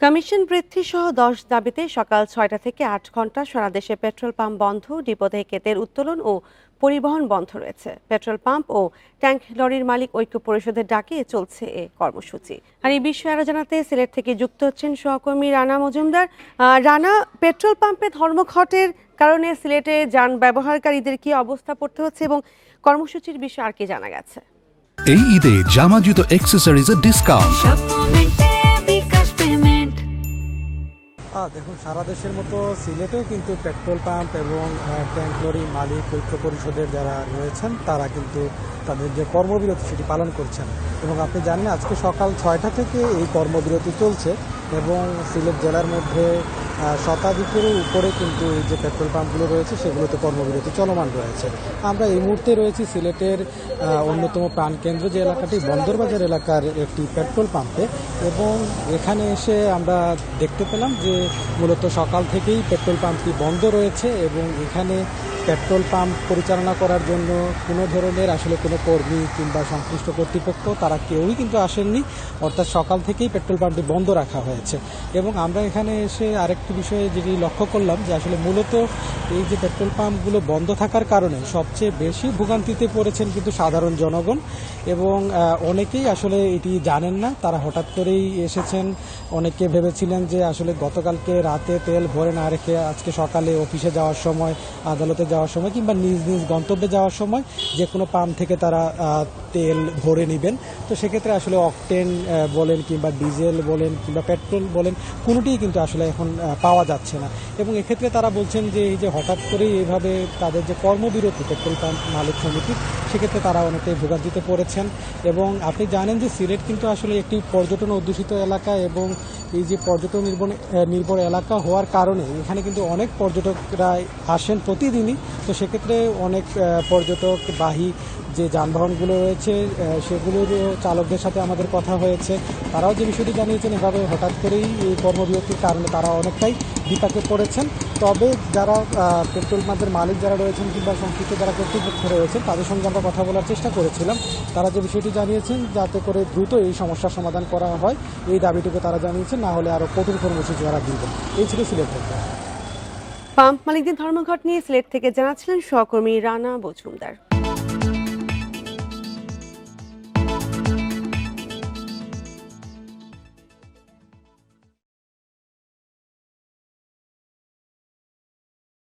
Commission বৃদ্ধি সহ 10 দাবিতে সকাল 6টা থেকে 8 ঘন্টা সারা দেশে পেট্রোল পাম্প বন্ধ, ডিপো থেকে তেল উত্তোলন ও পরিবহন বন্ধ রয়েছে। পেট্রোল পাম্প ও ট্যাঙ্ক লরির মালিক ঐক্য পরিষদের ডাকে চলছে এ কর্মসূচি। আর এই বিষয়ে আরো জানাতে সিলেট থেকে যুক্ত হচ্ছেন সহকর্মী রানা মজুমদার। রানা, পেট্রোল পাম্পে ধর্মঘটের কারণে সিলেটে যান ব্যবহারকারীদের কি অবস্থা পড়তে হচ্ছে এবং কর্মসূচির বিষয়ে আর কি জানা গেছে? এই ঈদে জামা জুতো অ্যাক্সেসরিজের ডিসকাউন্ট। দেখুন, সারা দেশের মতো সিলেটেও কিন্তু পেট্রোল পাম্প এবং ট্যাঙ্ক লরি মালিক ঐক্য পরিষদের যারা রয়েছেন তারা কিন্তু তাদের যে কর্মবিরতি সেটি পালন করছেন। এবং আপনি জানেন আজকে সকাল 6টা থেকে এই কর্মবিরতি চলছে এবং সিলেট জেলার মধ্যে শতাধিকেরও উপরে কিন্তু এই যে পেট্রোল পাম্পগুলো রয়েছে সেগুলোতে কর্মবিরতি চলমান রয়েছে। আমরা এই মুহূর্তে রয়েছি সিলেটের অন্যতম প্রাণকেন্দ্র যে এলাকাটি বন্দরবাজার এলাকার একটি পেট্রোল পাম্পে, এবং এখানে এসে আমরা দেখতে পেলাম যে মূলত সকাল থেকেই পেট্রোল পাম্পটি বন্ধ রয়েছে এবং এখানে পেট্রোল পাম্প পরিচালনা করার জন্য কোনো ধরনের আসলে কোনো কর্মী কিংবা সংশ্লিষ্ট কর্তৃপক্ষ তারা কেউই কিন্তু আসেননি, অর্থাৎ সকাল থেকেই পেট্রোল পাম্পটি বন্ধ রাখা হয়েছে। এবং আমরা এখানে এসে আরেকটি বিষয়ে যেটি লক্ষ্য করলাম যে আসলে মূলত এই যে পেট্রোল পাম্পগুলো বন্ধ থাকার কারণে সবচেয়ে বেশি ভোগান্তিতে পড়েছেন কিন্তু সাধারণ জনগণ, এবং অনেকেই আসলে এটি জানেন না। তারা হঠাৎ করেই এসেছেন, অনেকে ভেবেছিলেন যে আসলে গতকালকে রাতে তেল ভরে না রেখে আজকে সকালে অফিসে যাওয়ার সময়, আদালতে যাওয়ার সময় কিংবা নিজ নিজ গন্তব্যে যাওয়ার সময় যে কোনো পাম্প থেকে তারা তেল ভরে নেবেন। তো সেক্ষেত্রে আসলে অকটেন বলেন কিংবা ডিজেল বলেন কিংবা পেট্রোল বলেন কোনোটিই কিন্তু আসলে এখন পাওয়া যাচ্ছে না। এবং এক্ষেত্রে তারা বলছেন যে এই যে হঠাৎ করেই এইভাবে তাদের যে কর্মবিরতি পেট্রোল পাম্প মালিক সমিতির, সেক্ষেত্রে তারা অনেকটাই ভোগান্তিতে পড়েছেন। এবং আপনি জানেন যে সিলেট কিন্তু আসলে একটি পর্যটন অধ্যুষিত এলাকা, এবং এই যে পর্যটন নির্ভর এলাকা হওয়ার কারণে এখানে কিন্তু অনেক পর্যটকরা আসেন প্রতিদিনই। তো সেক্ষেত্রে অনেক পর্যটকবাহী যে যানবাহনগুলো রয়েছে সেগুলোর চালকদের সাথে আমাদের কথা হয়েছে, তারাও যে বিষয়টি জানিয়েছেন এভাবে হঠাৎ করেই এই কর্মবিরতির কারণে তারা অনেকটাই বিপাকে পড়েছেন। তবে যারা পেট্রোল পাম্পের মালিক যারা রয়েছেন কিংবা সংশ্লিষ্ট যারা কর্তৃপক্ষ রয়েছেন তাদের সঙ্গে আমরা কথা বলার চেষ্টা করেছিলাম। তারা যে বিষয়টি জানিয়েছেন যাতে করে দ্রুত এই সমস্যার সমাধান করা হয়, এই দাবিটুকু তারা জানিয়েছেন, না হলে আরও কঠোর কর্মসূচি তারা দিবেন। এই ছিল সিলেট থেকে। পাম্প মালিকদের ধর্মঘট নিয়ে সিলেট থেকে জানাচ্ছিলেন সহকর্মী রানা মজুমদার।